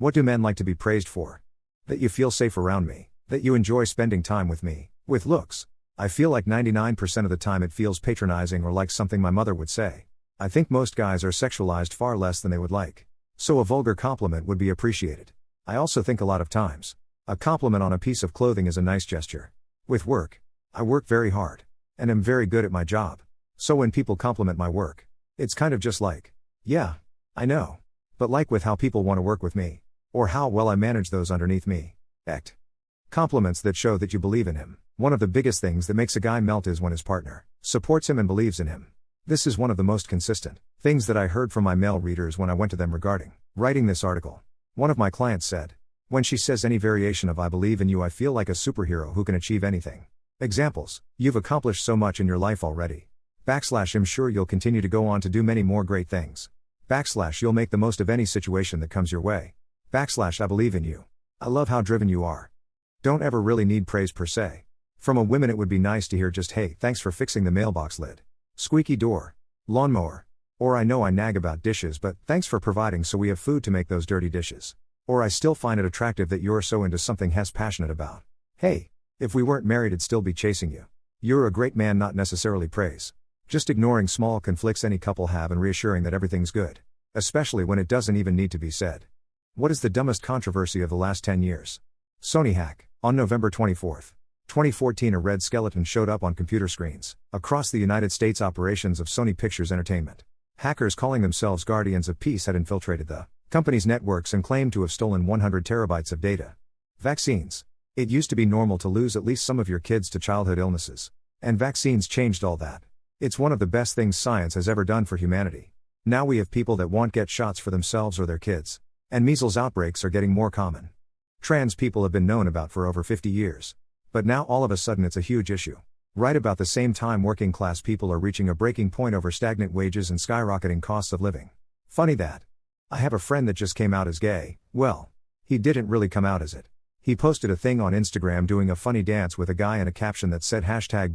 What do men like to be praised for? That you feel safe around me, that you enjoy spending time with me. With looks, I feel like 99% of the time it feels patronizing or like something my mother would say. I think most guys are sexualized far less than they would like. So a vulgar compliment would be appreciated. I also think a lot of times, a compliment on a piece of clothing is a nice gesture. With work, I work very hard, and am very good at my job. So when people compliment my work, it's kind of just like, yeah, I know. But like with how people want to work with me, or how well I manage those underneath me. Compliments that show that you believe in him. One of the biggest things that makes a guy melt is when his partner supports him and believes in him. This is one of the most consistent things that I heard from my male readers when I went to them regarding writing this article. One of my clients said, when she says any variation of "I believe in you," I feel like a superhero who can achieve anything. Examples: you've accomplished so much in your life already. / I'm sure you'll continue to go on to do many more great things. / you'll make the most of any situation that comes your way. / I believe in you. I love how driven you are. Don't ever really need praise per se. From a woman it would be nice to hear just, "Hey, thanks for fixing the mailbox lid. Squeaky door. Lawnmower." Or, "I know I nag about dishes, but thanks for providing so we have food to make those dirty dishes." Or, "I still find it attractive that you're so into something Hess passionate about. Hey, if we weren't married I'd still be chasing you. You're a great man." Not necessarily praise. Just ignoring small conflicts any couple have and reassuring that everything's good. Especially when it doesn't even need to be said. What is the dumbest controversy of the last 10 years? Sony hack. On November 24, 2014, a red skeleton showed up on computer screens across the United States operations of Sony Pictures Entertainment. Hackers calling themselves Guardians of Peace had infiltrated the company's networks and claimed to have stolen 100 terabytes of data. Vaccines. It used to be normal to lose at least some of your kids to childhood illnesses. And vaccines changed all that. It's one of the best things science has ever done for humanity. Now we have people that won't get shots for themselves or their kids. And measles outbreaks are getting more common. Trans people have been known about for over 50 years. But now all of a sudden it's a huge issue. Right about the same time working class people are reaching a breaking point over stagnant wages and skyrocketing costs of living. Funny that. I have a friend that just came out as gay. Well, he didn't really come out as it. He posted a thing on Instagram doing a funny dance with a guy and a caption that said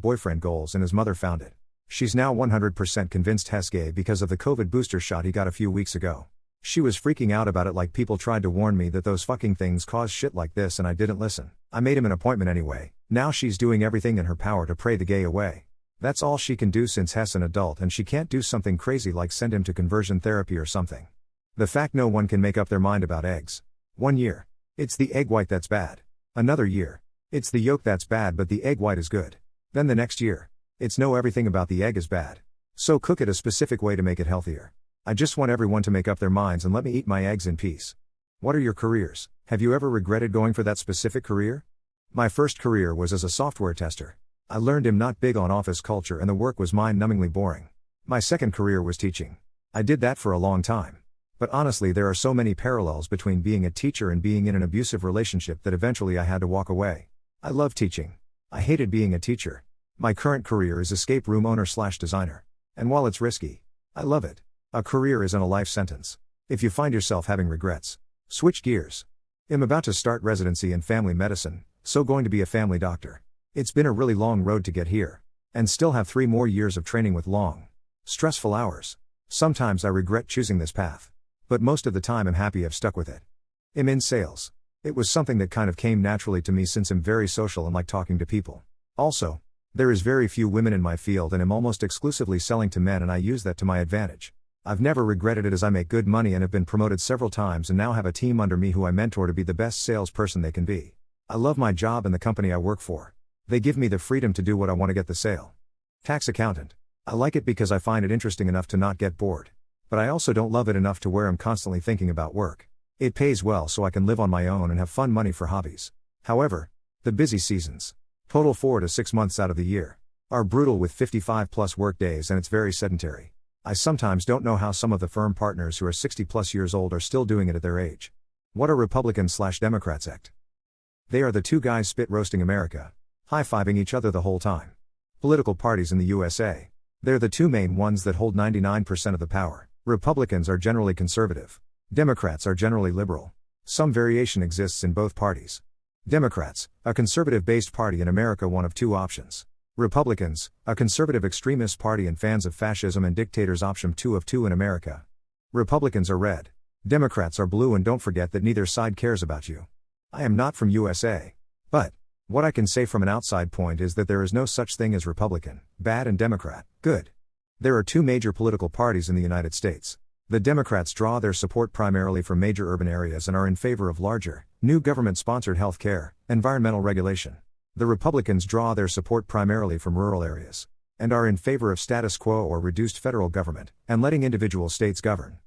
#boyfriend goals, and his mother found it. She's now 100% convinced Hess gay because of the COVID booster shot he got a few weeks ago. She was freaking out about it like people tried to warn me that those fucking things cause shit like this and I didn't listen. I made him an appointment anyway. Now she's doing everything in her power to pray the gay away. That's all she can do since Hess an adult and she can't do something crazy like send him to conversion therapy or something. The fact no one can make up their mind about eggs. 1 year. It's the egg white that's bad. Another year. It's the yolk that's bad but the egg white is good. Then the next year. It's no, everything about the egg is bad. So cook it a specific way to make it healthier. I just want everyone to make up their minds and let me eat my eggs in peace. What are your careers? Have you ever regretted going for that specific career? My first career was as a software tester. I learned I'm not big on office culture and the work was mind-numbingly boring. My second career was teaching. I did that for a long time. But honestly there are so many parallels between being a teacher and being in an abusive relationship that eventually I had to walk away. I love teaching. I hated being a teacher. My current career is escape room owner/designer. And while it's risky, I love it. A career isn't a life sentence. If you find yourself having regrets, switch gears. I'm about to start residency in family medicine, so going to be a family doctor. It's been a really long road to get here. And still have 3 more years of training with long, stressful hours. Sometimes I regret choosing this path. But most of the time I'm happy I've stuck with it. I'm in sales. It was something that kind of came naturally to me since I'm very social and like talking to people. Also, there is very few women in my field and I'm almost exclusively selling to men and I use that to my advantage. I've never regretted it as I make good money and have been promoted several times and now have a team under me who I mentor to be the best salesperson they can be. I love my job and the company I work for. They give me the freedom to do what I want to get the sale. Tax accountant. I like it because I find it interesting enough to not get bored. But I also don't love it enough to where I'm constantly thinking about work. It pays well so I can live on my own and have fun money for hobbies. However, the busy seasons, total 4 to 6 months out of the year, are brutal with 55 plus work days and it's very sedentary. I sometimes don't know how some of the firm partners who are 60 plus years old are still doing it at their age. What are Republicans/Democrats act? They are the two guys spit roasting America, high-fiving each other the whole time. Political parties in the USA. They're the two main ones that hold 99% of the power. Republicans are generally conservative. Democrats are generally liberal. Some variation exists in both parties. Democrats, a conservative-based party in America, one of two options. Republicans, a conservative extremist party and fans of fascism and dictators, option 2 of 2 in America. Republicans are red. Democrats are blue, and don't forget that neither side cares about you. I am not from USA. But what I can say from an outside point is that there is no such thing as Republican, bad, and Democrat, good. There are two major political parties in the United States. The Democrats draw their support primarily from major urban areas and are in favor of larger, new government-sponsored health care, environmental regulation. The Republicans draw their support primarily from rural areas and are in favor of status quo or reduced federal government, and letting individual states govern.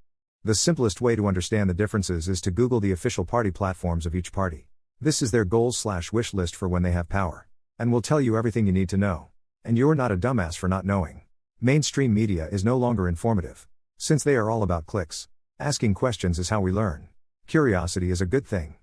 The simplest way to understand the differences is to Google the official party platforms of each party. This is their goals/wish list for when they have power. And will tell you everything you need to know. And you're not a dumbass for not knowing. Mainstream media is no longer informative. Since they are all about clicks. Asking questions is how we learn. Curiosity is a good thing.